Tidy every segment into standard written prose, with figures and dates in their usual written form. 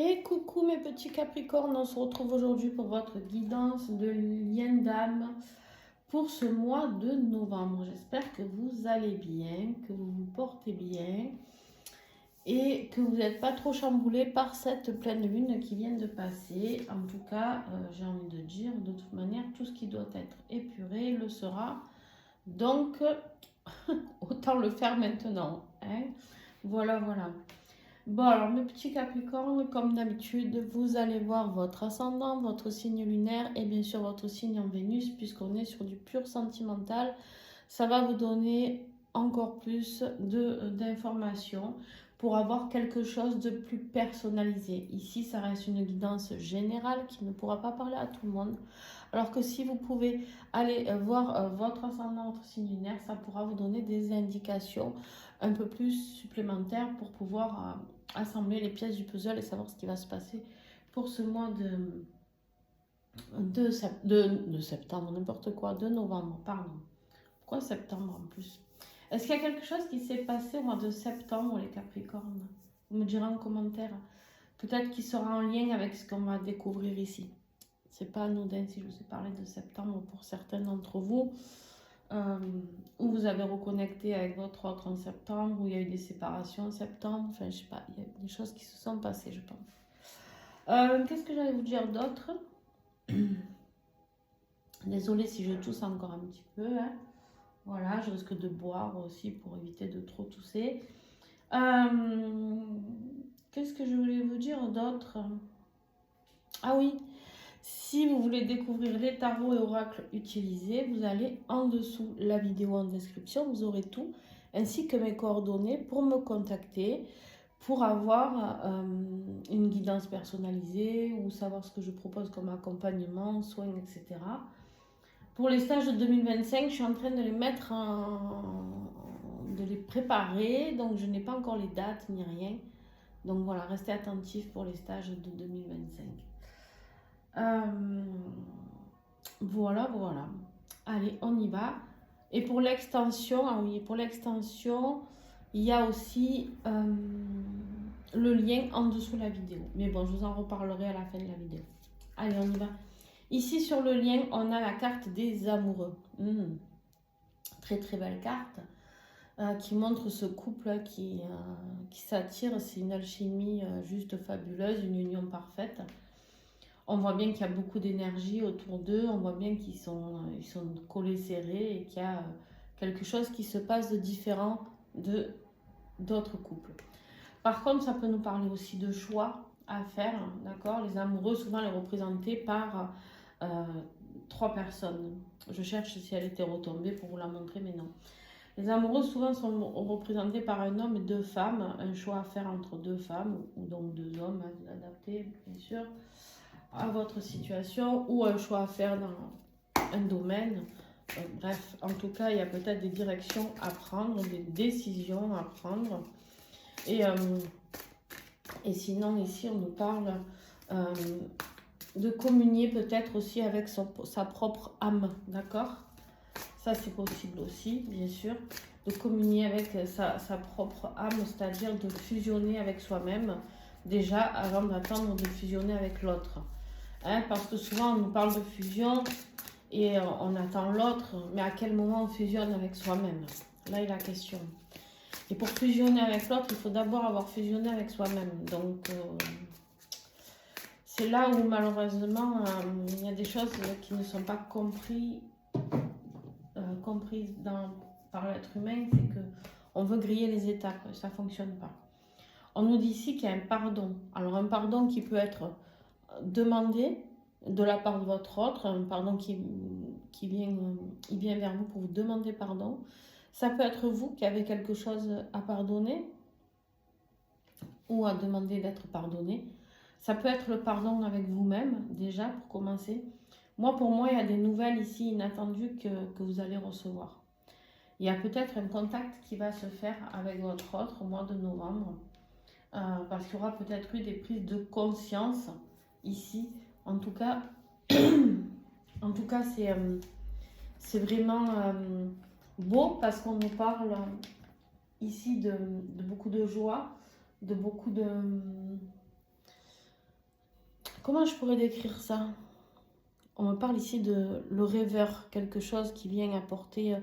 Et coucou mes petits Capricornes, on se retrouve aujourd'hui pour votre guidance de lien d'âme pour ce mois de novembre. J'espère que vous allez bien, que vous vous portez bien et que vous n'êtes pas trop chamboulés par cette pleine lune qui vient de passer. En tout cas, j'ai envie de dire, de toute manière, tout ce qui doit être épuré le sera. Donc, autant le faire maintenant, hein. Voilà, voilà. Bon, alors mes petits Capricornes, comme d'habitude, vous allez voir votre ascendant, votre signe lunaire et bien sûr votre signe en Vénus, puisqu'on est sur du pur sentimental. Ça va vous donner encore plus d'informations pour avoir quelque chose de plus personnalisé. Ici, ça reste une guidance générale qui ne pourra pas parler à tout le monde. Alors que si vous pouvez aller voir votre ascendant, votre signe lunaire, ça pourra vous donner des indications un peu plus supplémentaires pour pouvoir assembler les pièces du puzzle et savoir ce qui va se passer pour ce mois de septembre, n'importe quoi, de novembre, pardon. Pourquoi septembre en plus? Est-ce qu'il y a quelque chose qui s'est passé au mois de septembre, les Capricornes? Vous me direz en commentaire. Peut-être qu'il sera en lien avec ce qu'on va découvrir ici. C'est pas anodin si je vous ai parlé de septembre pour certains d'entre vous. Où vous avez reconnecté avec votre autre en septembre, où il y a eu des séparations en septembre, enfin je sais pas, il y a des choses qui se sont passées je pense. Qu'est-ce que j'allais vous dire d'autre? Désolée si je tousse encore un petit peu, hein. Voilà, je risque de boire aussi pour éviter de trop tousser. Qu'est-ce que je voulais vous dire d'autre? Ah oui, si vous voulez découvrir les tarots et oracles utilisés, vous allez en dessous la vidéo en description, vous aurez tout, ainsi que mes coordonnées pour me contacter, pour avoir une guidance personnalisée ou savoir ce que je propose comme accompagnement, soins, etc. Pour les stages de 2025, je suis en train de les mettre de les préparer, donc je n'ai pas encore les dates ni rien. Donc voilà, restez attentifs pour les stages de 2025. Voilà, voilà. Allez, on y va. Et pour l'extension, ah oui, pour l'extension, il y a aussi le lien en dessous de la vidéo. Mais bon, je vous en reparlerai à la fin de la vidéo. Allez, on y va. Ici, sur le lien, on a la carte des amoureux. Très, très belle carte qui montre ce couple qui s'attire. C'est une alchimie juste fabuleuse, une union parfaite. On voit bien qu'il y a beaucoup d'énergie autour d'eux, on voit bien qu'ils sont collés serrés et qu'il y a quelque chose qui se passe de différent d'autres couples. Par contre, ça peut nous parler aussi de choix à faire, d'accord? Les amoureux, souvent, les représentés par 3 personnes. Je cherche si elle était retombée pour vous la montrer, mais non. Les amoureux, souvent, sont représentés par un homme et 2 femmes, un choix à faire entre 2 femmes, ou donc 2 hommes, à vous adapter, bien sûr, à votre situation, ou un choix à faire dans un domaine. Bref, en tout cas, il y a peut-être des directions à prendre, des décisions à prendre. Et sinon, ici, on nous parle de communier peut-être aussi avec sa propre âme, d'accord? Ça, c'est possible aussi, bien sûr, de communier avec sa propre âme, c'est-à-dire de fusionner avec soi-même, déjà, avant d'attendre de fusionner avec l'autre. Hein, parce que souvent, on nous parle de fusion et on attend l'autre, mais à quel moment on fusionne avec soi-même? Là est la question. Et pour fusionner avec l'autre, il faut d'abord avoir fusionné avec soi-même. Donc, c'est là où malheureusement, il y a des choses qui ne sont pas comprises par l'être humain. C'est qu'on veut griller les étapes, ça ne fonctionne pas. On nous dit ici qu'il y a un pardon. Alors, un pardon qui peut être demandé de la part de votre autre, un pardon qui vient vers vous pour vous demander pardon. Ça peut être vous qui avez quelque chose à pardonner ou à demander d'être pardonné. Ça peut être le pardon avec vous-même, déjà, pour commencer. Pour moi, il y a des nouvelles ici inattendues que vous allez recevoir. Il y a peut-être un contact qui va se faire avec votre autre au mois de novembre, parce qu'il y aura peut-être eu des prises de conscience ici. En tout cas, c'est vraiment beau parce qu'on nous parle ici de beaucoup de joie, de beaucoup comment je pourrais décrire ça? On me parle ici de le rêveur, quelque chose qui vient apporter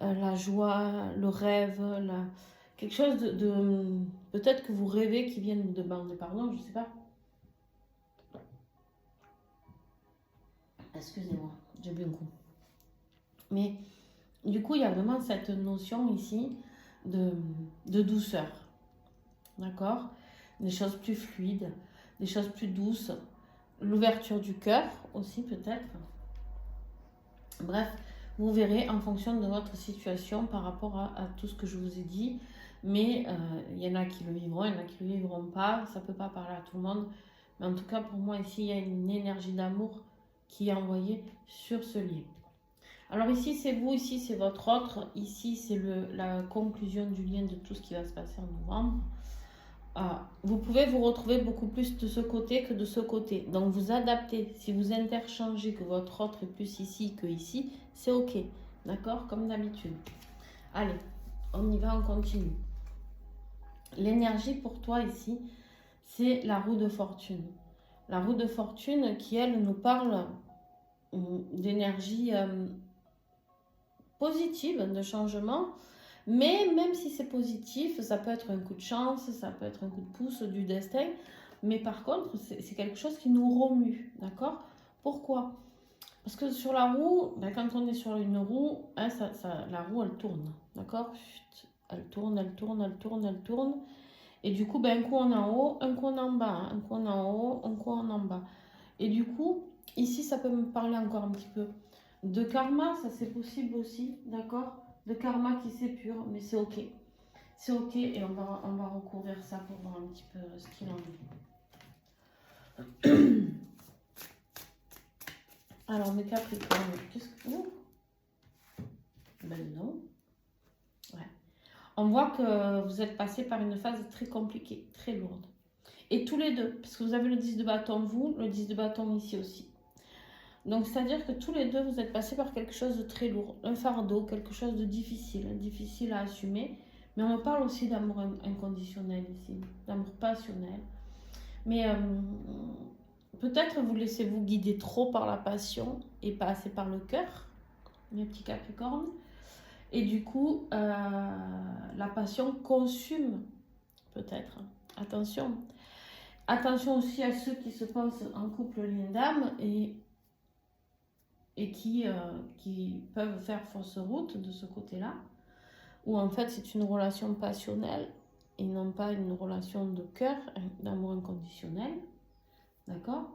la joie, le rêve, quelque chose peut-être que vous rêvez qui vienne vous demander pardon, je sais pas. Excusez-moi, j'ai bu un coup. Mais du coup, il y a vraiment cette notion ici de douceur. D'accord? Des choses plus fluides, des choses plus douces. L'ouverture du cœur aussi peut-être. Bref, vous verrez en fonction de votre situation par rapport à tout ce que je vous ai dit. Mais il y en a qui le vivront, il y en a qui ne le vivront pas. Ça ne peut pas parler à tout le monde. Mais en tout cas, pour moi, ici, il y a une énergie d'amour qui est envoyée sur ce lien. Alors ici, c'est vous, ici, c'est votre autre. Ici, c'est la conclusion du lien de tout ce qui va se passer en novembre. Vous pouvez vous retrouver beaucoup plus de ce côté que de ce côté. Donc vous adaptez. Si vous interchangez que votre autre est plus ici que ici, c'est ok. D'accord? Comme d'habitude. Allez, on y va, on continue. L'énergie pour toi ici, c'est la roue de fortune. La roue de fortune qui, elle, nous parle d'énergie positive, de changement. Mais même si c'est positif, ça peut être un coup de chance, ça peut être un coup de pouce du destin. Mais par contre, c'est quelque chose qui nous remue, d'accord? Pourquoi? Parce que sur la roue, ben, quand on est sur une roue, hein, la roue, elle tourne, d'accord? Elle tourne, elle tourne, elle tourne, elle tourne. Et du coup, ben, un coup on est en haut, un coup on est en bas, hein, un coup on est en haut, un coup on est en bas. Et du coup, ici, ça peut me parler encore un petit peu de karma, ça c'est possible aussi, d'accord? De karma qui s'épure, mais c'est ok. C'est ok et on va recouvrir ça pour voir un petit peu ce qu'il en est. Alors, mes Capricornes, qu'est-ce que... Ouh. Ben non. Ouais. On voit que vous êtes passé par une phase très compliquée, très lourde. Et tous les deux, parce que vous avez le 10 de bâton, vous, le 10 de bâton ici aussi. Donc, c'est-à-dire que tous les deux, vous êtes passés par quelque chose de très lourd, un fardeau, quelque chose de difficile à assumer. Mais on me parle aussi d'amour inconditionnel ici, d'amour passionnel. Mais peut-être vous laissez-vous guider trop par la passion et pas assez par le cœur, mes petits Capricornes. Et du coup, la passion consume peut-être. Attention. Attention aussi à ceux qui se pensent en couple lien d'âme et qui peuvent faire fausse route de ce côté-là, où en fait c'est une relation passionnelle et non pas une relation de cœur, d'amour inconditionnel, d'accord?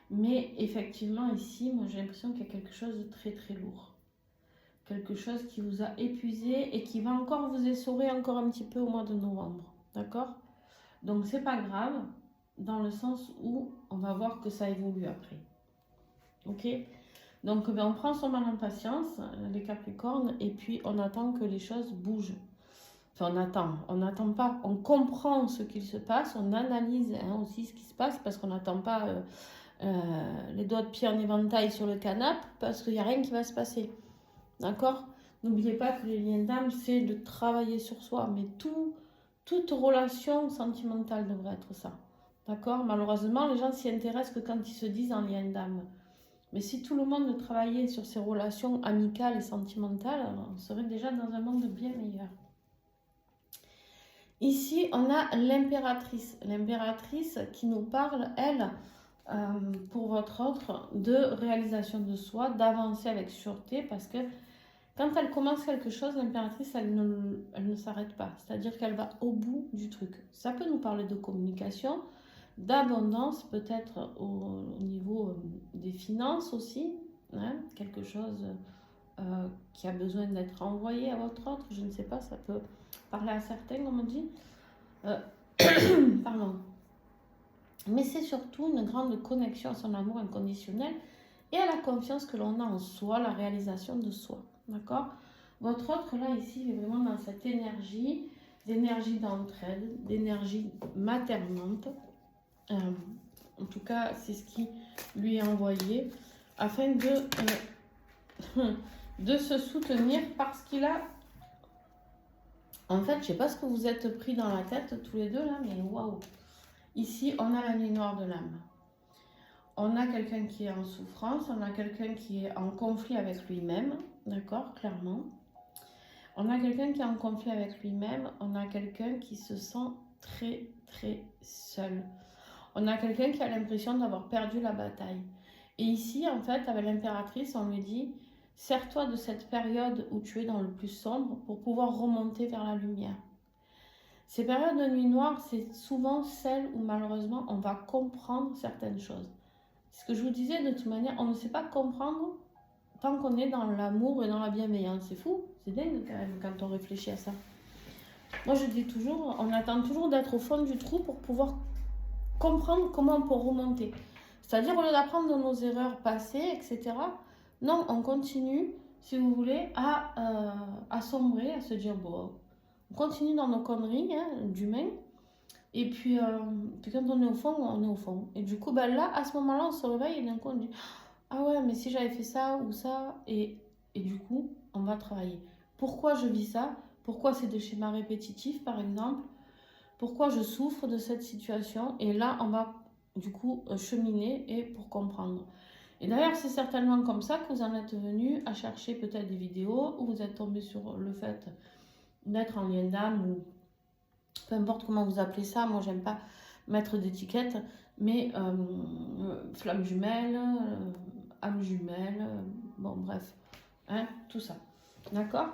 Mais effectivement ici, moi j'ai l'impression qu'il y a quelque chose de très très lourd, quelque chose qui vous a épuisé et qui va encore vous essorer encore un petit peu au mois de novembre, d'accord? Donc c'est pas grave, dans le sens où on va voir que ça évolue après, ok? Donc, ben, on prend son mal en patience, les Capricornes, et puis on attend que les choses bougent. Enfin, on n'attend pas, on comprend ce qu'il se passe, on analyse aussi ce qui se passe, parce qu'on n'attend pas les doigts de pied en éventail sur le canapé, parce qu'il n'y a rien qui va se passer. D'accord? N'oubliez pas que les liens d'âme, c'est de travailler sur soi, mais toute relation sentimentale devrait être ça. D'accord? Malheureusement, les gens s'y intéressent que quand ils se disent en lien d'âme. Mais si tout le monde travaillait sur ses relations amicales et sentimentales, on serait déjà dans un monde bien meilleur. Ici, on a l'impératrice. L'impératrice qui nous parle, elle, pour votre autre, de réalisation de soi, d'avancer avec sûreté, parce que quand elle commence quelque chose, l'impératrice, elle ne s'arrête pas. C'est-à-dire qu'elle va au bout du truc. Ça peut nous parler de communication, d'abondance, peut-être au niveau des finances aussi, hein, quelque chose qui a besoin d'être envoyé à votre autre, je ne sais pas, ça peut parler à certains, comme on dit. Pardon. Mais c'est surtout une grande connexion à son amour inconditionnel et à la confiance que l'on a en soi, la réalisation de soi. D'accord? Votre autre, là, ici, il est vraiment dans cette énergie, d'énergie d'entraide, d'énergie maternante. En tout cas, c'est ce qui lui est envoyé afin de se soutenir parce qu'il a... En fait, je ne sais pas ce que vous êtes pris dans la tête tous les deux là, mais waouh! Ici, on a la nuit noire de l'âme. on a quelqu'un qui est en souffrance, on a quelqu'un qui est en conflit avec lui-même, d'accord, clairement. On a quelqu'un qui est en conflit avec lui-même, on a quelqu'un qui se sent très très seul. On a quelqu'un qui a l'impression d'avoir perdu la bataille. Et ici, en fait, avec l'impératrice, on lui dit, sers-toi de cette période où tu es dans le plus sombre pour pouvoir remonter vers la lumière. Ces périodes de nuit noire, c'est souvent celles où malheureusement on va comprendre certaines choses. Ce que je vous disais, de toute manière, on ne sait pas comprendre tant qu'on est dans l'amour et dans la bienveillance. C'est fou, c'est dingue quand même quand on réfléchit à ça. Moi je dis toujours, on attend toujours d'être au fond du trou pour pouvoir comprendre comment on peut remonter. C'est-à-dire au lieu d'apprendre de nos erreurs passées, etc. Non, on continue, si vous voulez, à sombrer, à se dire, bon, on continue dans nos conneries d'humains. Et puis quand on est au fond, on est au fond. Et du coup, ben là, à ce moment-là, on se réveille et d'un coup, on dit, ah ouais, mais si j'avais fait ça ou ça, et du coup, on va travailler. Pourquoi je vis ça? Pourquoi c'est des schémas répétitifs, par exemple? Pourquoi je souffre de cette situation? Et là, on va du coup cheminer et pour comprendre. Et d'ailleurs, c'est certainement comme ça que vous en êtes venu à chercher peut-être des vidéos, ou vous êtes tombé sur le fait d'être en lien d'âme, ou peu importe comment vous appelez ça. Moi, j'aime pas mettre d'étiquette, mais flamme jumelle, âme jumelle, bon bref, hein, tout ça. D'accord?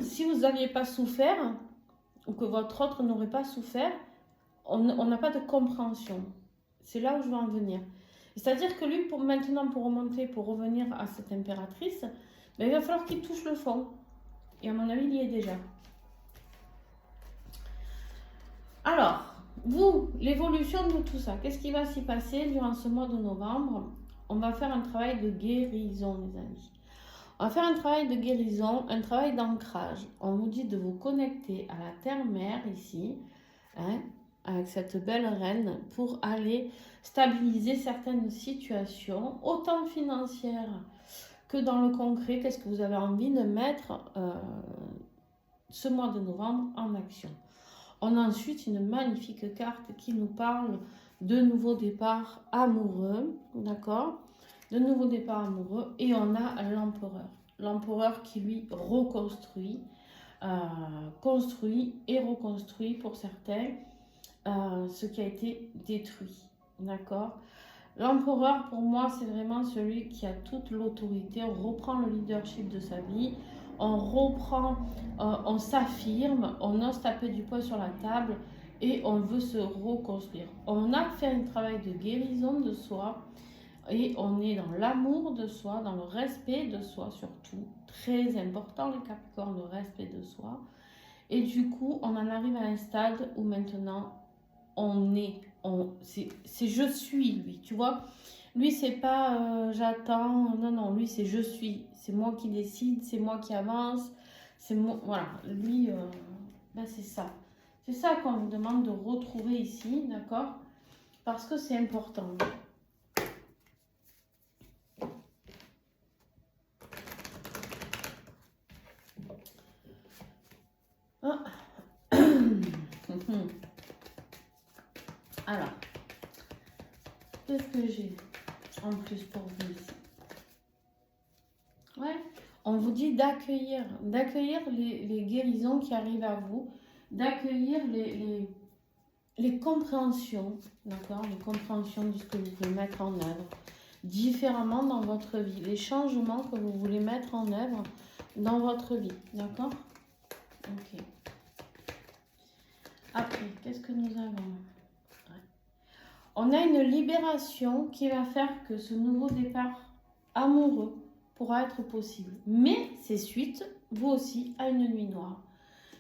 Si vous n'aviez pas souffert, ou que votre autre n'aurait pas souffert, on n'a pas de compréhension. C'est là où je veux en venir. C'est-à-dire que lui, pour remonter, pour revenir à cette impératrice, ben, il va falloir qu'il touche le fond. Et à mon avis, il y est déjà. Alors, vous, l'évolution de tout ça, qu'est-ce qui va s'y passer durant ce mois de novembre? On va faire un travail de guérison, les amis. On va faire un travail de guérison, un travail d'ancrage. On vous dit de vous connecter à la terre-mère ici, hein, avec cette belle reine, pour aller stabiliser certaines situations, autant financières que dans le concret. Qu'est-ce que vous avez envie de mettre ce mois de novembre en action? On a ensuite une magnifique carte qui nous parle de nouveaux départs amoureux, d'accord? De nouveaux départs amoureux. Et on a l'empereur. L'empereur qui lui reconstruit, construit et reconstruit pour certains ce qui a été détruit, d'accord? L'empereur, pour moi, c'est vraiment celui qui a toute l'autorité. On reprend le leadership de sa vie, on reprend, on s'affirme, on ose taper du poing sur la table et on veut se reconstruire. On a fait un travail de guérison de soi et on est dans l'amour de soi, dans le respect de soi surtout. Très important les Capricornes, le respect de soi. Et du coup, on en arrive à un stade où maintenant, c'est je suis lui, tu vois. Lui, c'est pas j'attends, non, lui, c'est je suis. C'est moi qui décide, c'est moi qui avance, c'est moi, voilà. Lui, ben c'est ça. C'est ça qu'on me demande de retrouver ici, d'accord? Parce que c'est important. Ah. Alors, qu'est-ce que j'ai en plus pour vous ici? Ouais, on vous dit d'accueillir les guérisons qui arrivent à vous, d'accueillir les compréhensions, d'accord? Les compréhensions de ce que vous pouvez mettre en œuvre différemment dans votre vie, les changements que vous voulez mettre en œuvre dans votre vie, d'accord? Ok. Après, qu'est-ce que nous avons? On a une libération qui va faire que ce nouveau départ amoureux pourra être possible. Mais c'est suite, vous aussi, à une nuit noire.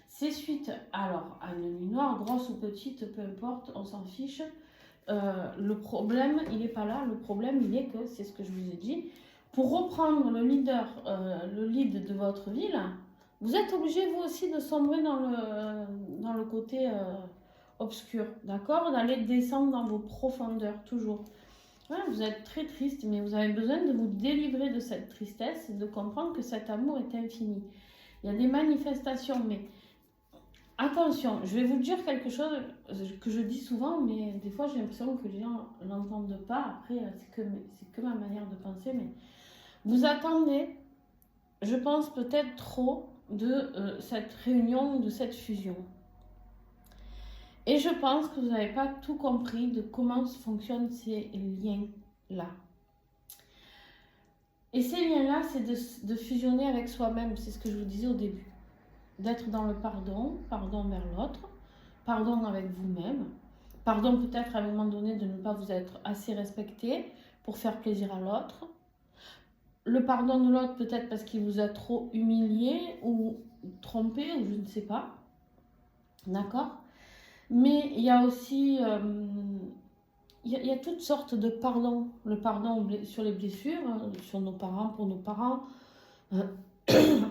C'est suite, alors, à une nuit noire, grosse ou petite, peu importe, on s'en fiche. Le problème, il n'est pas là. Le problème, il est que, c'est ce que je vous ai dit, pour reprendre le lead de votre vie, là, vous êtes obligé, vous aussi, de sombrer dans le côté obscur, d'accord? D'aller descendre dans vos profondeurs, toujours. Ouais, vous êtes très triste, mais vous avez besoin de vous délivrer de cette tristesse et de comprendre que cet amour est infini. Il y a des manifestations, mais Attention, je vais vous dire quelque chose que je dis souvent, mais des fois j'ai l'impression que les gens n'entendent pas. Après, c'est que ma manière de penser, mais vous attendez, je pense peut-être trop de cette réunion, de cette fusion. Et je pense que vous n'avez pas tout compris de comment fonctionnent ces liens-là. Et ces liens-là, c'est de fusionner avec soi-même, c'est ce que je vous disais au début. D'être dans le pardon, pardon vers l'autre, pardon avec vous-même, pardon peut-être à un moment donné de ne pas vous être assez respecté pour faire plaisir à l'autre. Le pardon de l'autre peut-être parce qu'il vous a trop humilié ou trompé ou je ne sais pas. D'accord ? Mais il y a aussi, il y a toutes sortes de pardons. Le pardon sur les blessures, sur nos parents, pour nos parents,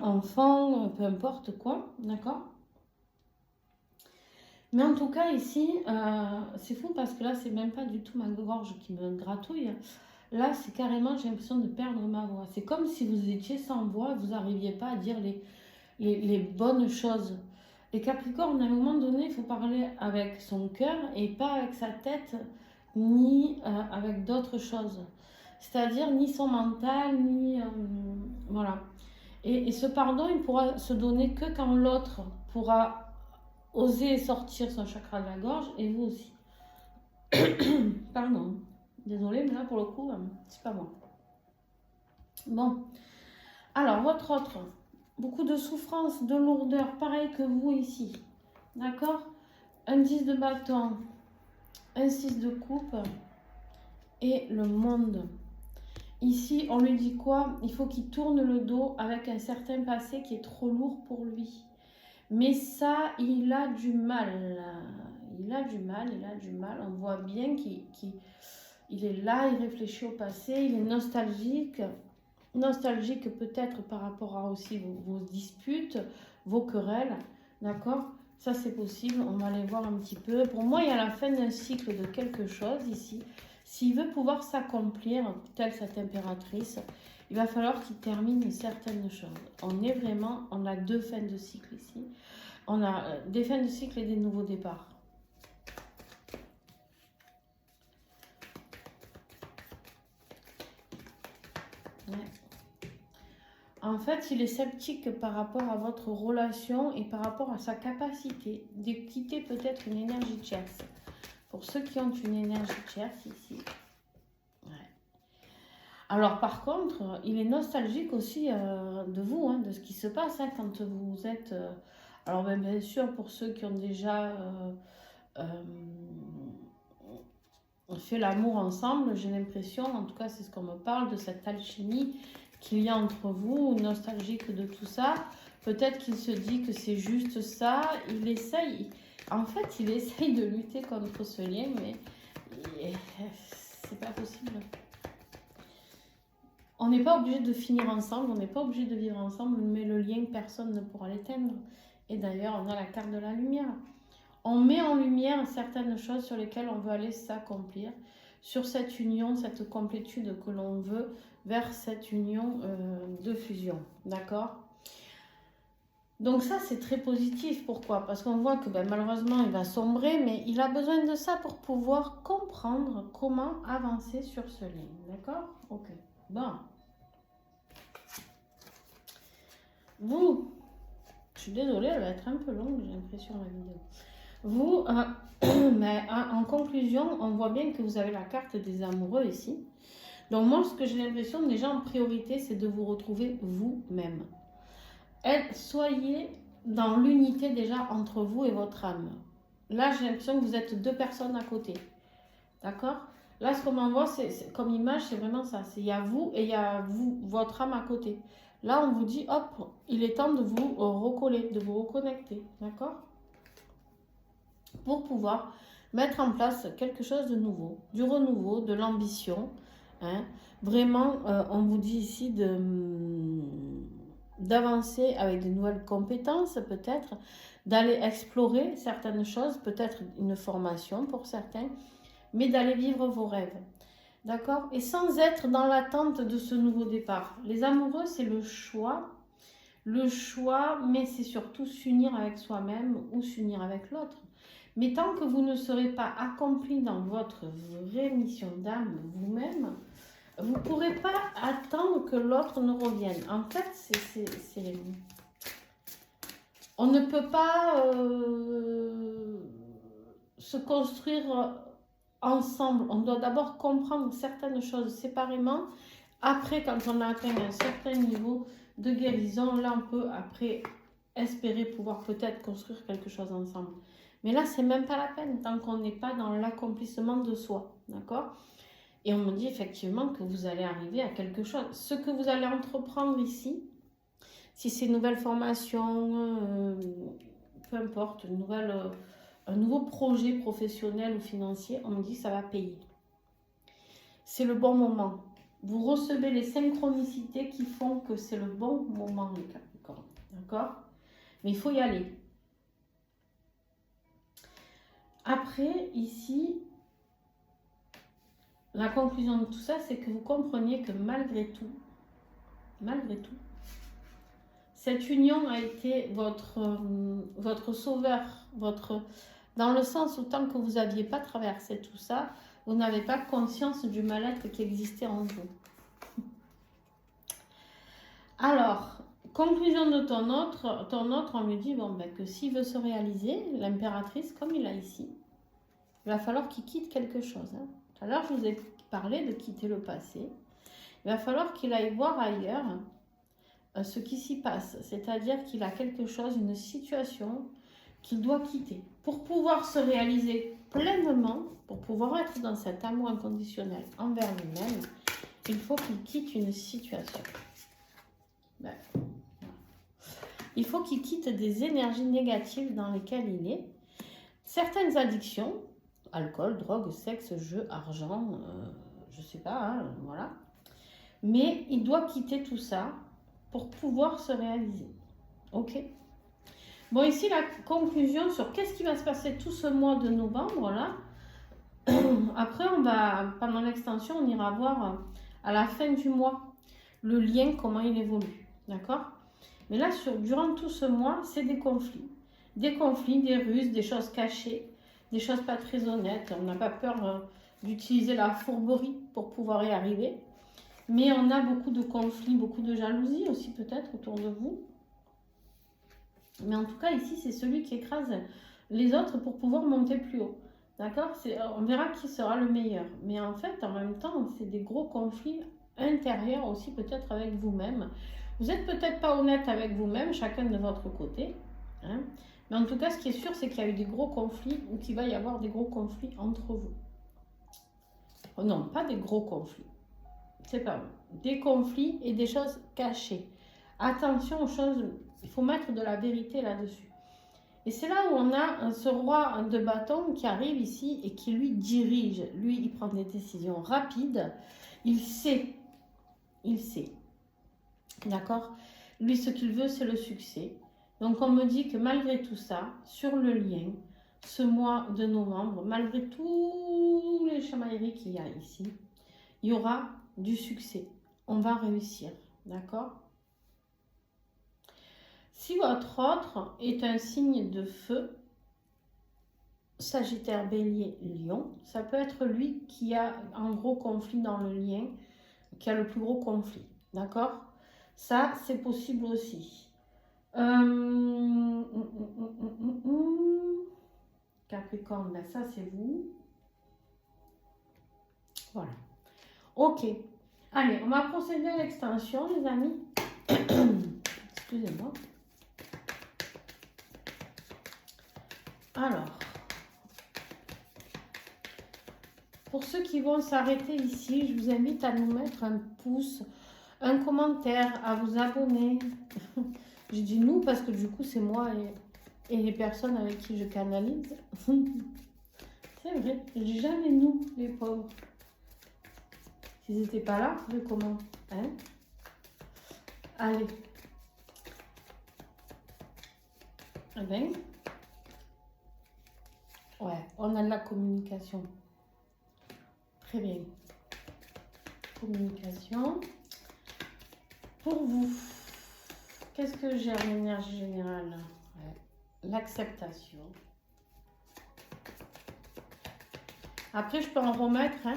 enfants, peu importe quoi, d'accord ? Mais en tout cas ici, c'est fou parce que là, c'est même pas du tout ma gorge qui me gratouille. Là, c'est carrément, j'ai l'impression de perdre ma voix. C'est comme si vous étiez sans voix et vous n'arriviez pas à dire les bonnes choses. Les Capricornes, à un moment donné, il faut parler avec son cœur et pas avec sa tête, ni avec d'autres choses. C'est-à-dire ni son mental, ni... voilà. Et ce pardon, il pourra se donner que quand l'autre pourra oser sortir son chakra de la gorge, et vous aussi. Pardon. Désolée, mais là, pour le coup, c'est pas moi. Bon. Alors, votre autre... Beaucoup de souffrance, de lourdeur, pareil que vous ici. D'accord? Un 10 de bâton, un 6 de coupe et le monde. Ici, on lui dit quoi? Il faut qu'il tourne le dos avec un certain passé qui est trop lourd pour lui. Mais ça, il a du mal. Il a du mal. On voit bien qu'il est là, il réfléchit au passé, il est nostalgique. Nostalgique peut-être par rapport à aussi vos disputes, vos querelles, d'accord? Ça c'est possible, on va aller voir un petit peu. Pour moi, il y a la fin d'un cycle de quelque chose ici. S'il veut pouvoir s'accomplir, telle cette impératrice, il va falloir qu'il termine certaines choses. On a deux fins de cycle ici. On a des fins de cycle et des nouveaux départs. Ouais. En fait, il est sceptique par rapport à votre relation et par rapport à sa capacité de quitter peut-être une énergie tierce. Pour ceux qui ont une énergie tierce ici. Ouais. Alors par contre, il est nostalgique aussi de vous, hein, de ce qui se passe hein, quand vous êtes... alors bien sûr, pour ceux qui ont déjà fait l'amour ensemble, j'ai l'impression, en tout cas c'est ce qu'on me parle, de cette alchimie qu'il y a entre vous, nostalgique de tout ça. Peut-être qu'il se dit que c'est juste ça. Il essaye, en fait, il essaye de lutter contre ce lien, mais c'est pas possible. On n'est pas obligé de finir ensemble, on n'est pas obligé de vivre ensemble, mais le lien, personne ne pourra l'éteindre. Et d'ailleurs, on a la carte de la lumière. On met en lumière certaines choses sur lesquelles on veut aller s'accomplir, sur cette union, cette complétude que l'on veut, vers cette union de fusion, d'accord? Donc ça, c'est très positif. Pourquoi? Parce qu'on voit que malheureusement, il va sombrer, mais il a besoin de ça pour pouvoir comprendre comment avancer sur ce lien, d'accord? Ok, bon. Vous, je suis désolée, elle va être un peu longue, j'ai l'impression, la vidéo. Vous, mais en conclusion, on voit bien que vous avez la carte des amoureux ici. Donc moi, ce que j'ai l'impression déjà en priorité, c'est de vous retrouver vous-même. Soyez dans l'unité déjà entre vous et votre âme. Là, j'ai l'impression que vous êtes deux personnes à côté. D'accord? Là, ce qu'on m'envoie, c'est comme image, c'est vraiment ça. Il y a vous et il y a vous, votre âme à côté. Là, on vous dit, hop, il est temps de vous recoller, de vous reconnecter. D'accord? Pour pouvoir mettre en place quelque chose de nouveau, du renouveau, de l'ambition. Hein. Vraiment, on vous dit ici d'avancer avec de nouvelles compétences, peut-être, d'aller explorer certaines choses, peut-être une formation pour certains, mais d'aller vivre vos rêves. D'accord? Et sans être dans l'attente de ce nouveau départ. Les amoureux, c'est le choix le choix, mais c'est surtout s'unir avec soi-même ou s'unir avec l'autre. Mais tant que vous ne serez pas accompli dans votre vraie mission d'âme vous-même, vous ne pourrez pas attendre que l'autre ne revienne. En fait, on ne peut pas se construire ensemble. On doit d'abord comprendre certaines choses séparément. Après, quand on a atteint un certain niveau de guérison, là, on peut après espérer pouvoir peut-être construire quelque chose ensemble. Mais là, c'est même pas la peine tant qu'on n'est pas dans l'accomplissement de soi. D'accord ? Et on me dit effectivement que vous allez arriver à quelque chose. Ce que vous allez entreprendre ici, si c'est une nouvelle formation, peu importe, un nouveau projet professionnel ou financier, on me dit que ça va payer. C'est le bon moment. Vous recevez les synchronicités qui font que c'est le bon moment, les Capricornes. D'accord ? Mais il faut y aller. Après, ici, la conclusion de tout ça, c'est que vous compreniez que malgré tout, cette union a été votre sauveur, dans le sens où tant que vous n'aviez pas traversé tout ça, vous n'avez pas conscience du mal-être qui existait en vous. Alors, conclusion de ton autre, on lui dit que s'il veut se réaliser, l'impératrice, comme il a ici, il va falloir qu'il quitte quelque chose. Hein. Tout à l'heure, je vous ai parlé de quitter le passé. Il va falloir qu'il aille voir ailleurs ce qui s'y passe. C'est-à-dire qu'il a quelque chose, une situation qu'il doit quitter. Pour pouvoir se réaliser pleinement, pour pouvoir être dans cet amour inconditionnel envers lui-même, il faut qu'il quitte une situation. Il faut qu'il quitte des énergies négatives dans lesquelles il est. Certaines addictions, alcool, drogue, sexe, jeu, argent, je sais pas, hein, voilà. Mais il doit quitter tout ça pour pouvoir se réaliser. Ok ? Bon, ici, la conclusion sur qu'est-ce qui va se passer tout ce mois de novembre, là. Après, pendant l'extension, on ira voir à la fin du mois le lien, comment il évolue. D'accord ? Mais là, durant tout ce mois, c'est des conflits. Des conflits, des ruses, des choses cachées, des choses pas très honnêtes. On n'a pas peur d'utiliser la fourberie pour pouvoir y arriver. Mais on a beaucoup de conflits, beaucoup de jalousie aussi peut-être autour de vous. Mais en tout cas, ici, c'est celui qui écrase les autres pour pouvoir monter plus haut. D'accord ? On verra qui sera le meilleur. Mais en fait, en même temps, c'est des gros conflits intérieurs aussi peut-être avec vous-même. Vous n'êtes peut-être pas honnête avec vous-même, chacun de votre côté. Hein. Mais en tout cas, ce qui est sûr, c'est qu'il y a eu des gros conflits ou qu'il va y avoir des gros conflits entre vous. Oh non, pas des gros conflits. C'est pas vrai. Des conflits et des choses cachées. Attention aux choses, il faut mettre de la vérité là-dessus. Et c'est là où on a ce roi de bâton qui arrive ici et qui lui dirige. Lui, il prend des décisions rapides. Il sait. D'accord ? Lui, ce qu'il veut, c'est le succès. Donc, on me dit que malgré tout ça, sur le lien, ce mois de novembre, malgré tous les chamailleries qu'il y a ici, il y aura du succès. On va réussir. D'accord ? Si votre autre est un signe de feu, Sagittaire, Bélier, Lion, ça peut être lui qui a un gros conflit dans le lien, qui a le plus gros conflit. D'accord ? Ça, c'est possible aussi. Capricorne, ben ça, c'est vous. Voilà. Ok. Allez, on va procéder à l'extension, les amis. Excusez-moi. Alors, pour ceux qui vont s'arrêter ici, je vous invite à nous mettre un pouce, un commentaire, à vous abonner. Je dis nous parce que du coup, c'est moi et les personnes avec qui je canalise. C'est vrai, je dis jamais nous, les pauvres. S'ils n'étaient pas là, je comment hein? Allez. Eh bien, ouais, on a de la communication. Très bien. Communication. Pour vous, Qu'est-ce que j'ai en énergie générale? Ouais. L'acceptation. Après, je peux en remettre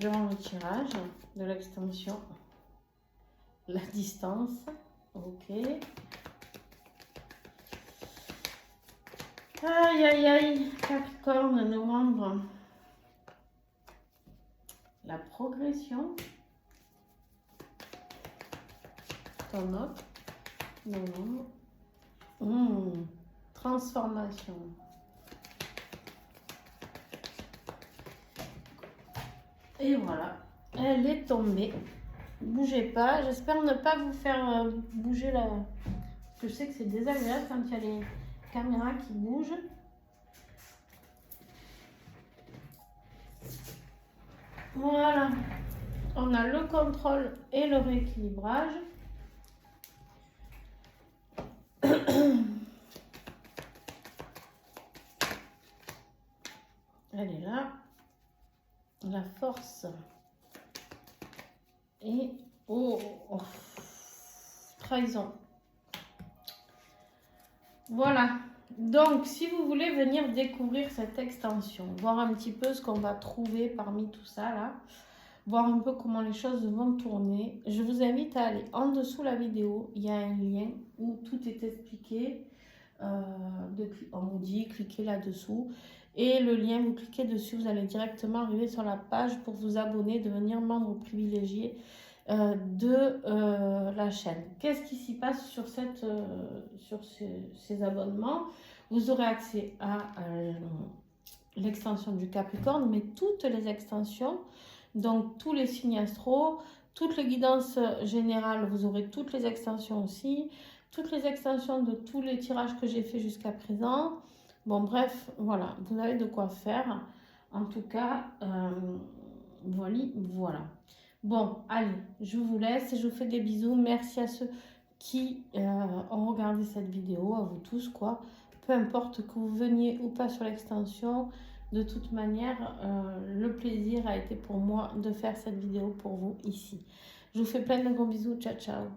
durant le tirage de l'extension. La distance. Ok. Aïe, aïe, aïe. Capricorne, novembre. La progression. Ton autre. Novembre. Transformation. Et voilà. Elle est tombée. Bougez pas. J'espère ne pas vous faire bouger la... Parce que je sais que c'est désagréable quand il y a les caméras qui bougent. Voilà. On a le contrôle et le rééquilibrage. Elle est là. La force. Et trahison. Voilà. Donc, si vous voulez venir découvrir cette extension, voir un petit peu ce qu'on va trouver parmi tout ça là, voir un peu comment les choses vont tourner, je vous invite à aller en dessous la vidéo. Il y a un lien où tout est expliqué. On vous dit cliquez là-dessous. Et le lien, vous cliquez dessus, vous allez directement arriver sur la page pour vous abonner, devenir membre privilégié de la chaîne. Qu'est-ce qui s'y passe sur ces abonnements? Vous aurez accès à l'extension du Capricorne, mais toutes les extensions, donc tous les signes astro, toutes les guidances générales, vous aurez toutes les extensions aussi, toutes les extensions de tous les tirages que j'ai fait jusqu'à présent. Bon, bref, voilà, vous avez de quoi faire. En tout cas, voilà. Bon, allez, je vous laisse et je vous fais des bisous. Merci à ceux qui ont regardé cette vidéo, à vous tous, quoi. Peu importe que vous veniez ou pas sur l'extension, de toute manière, le plaisir a été pour moi de faire cette vidéo pour vous ici. Je vous fais plein de gros bisous. Ciao, ciao.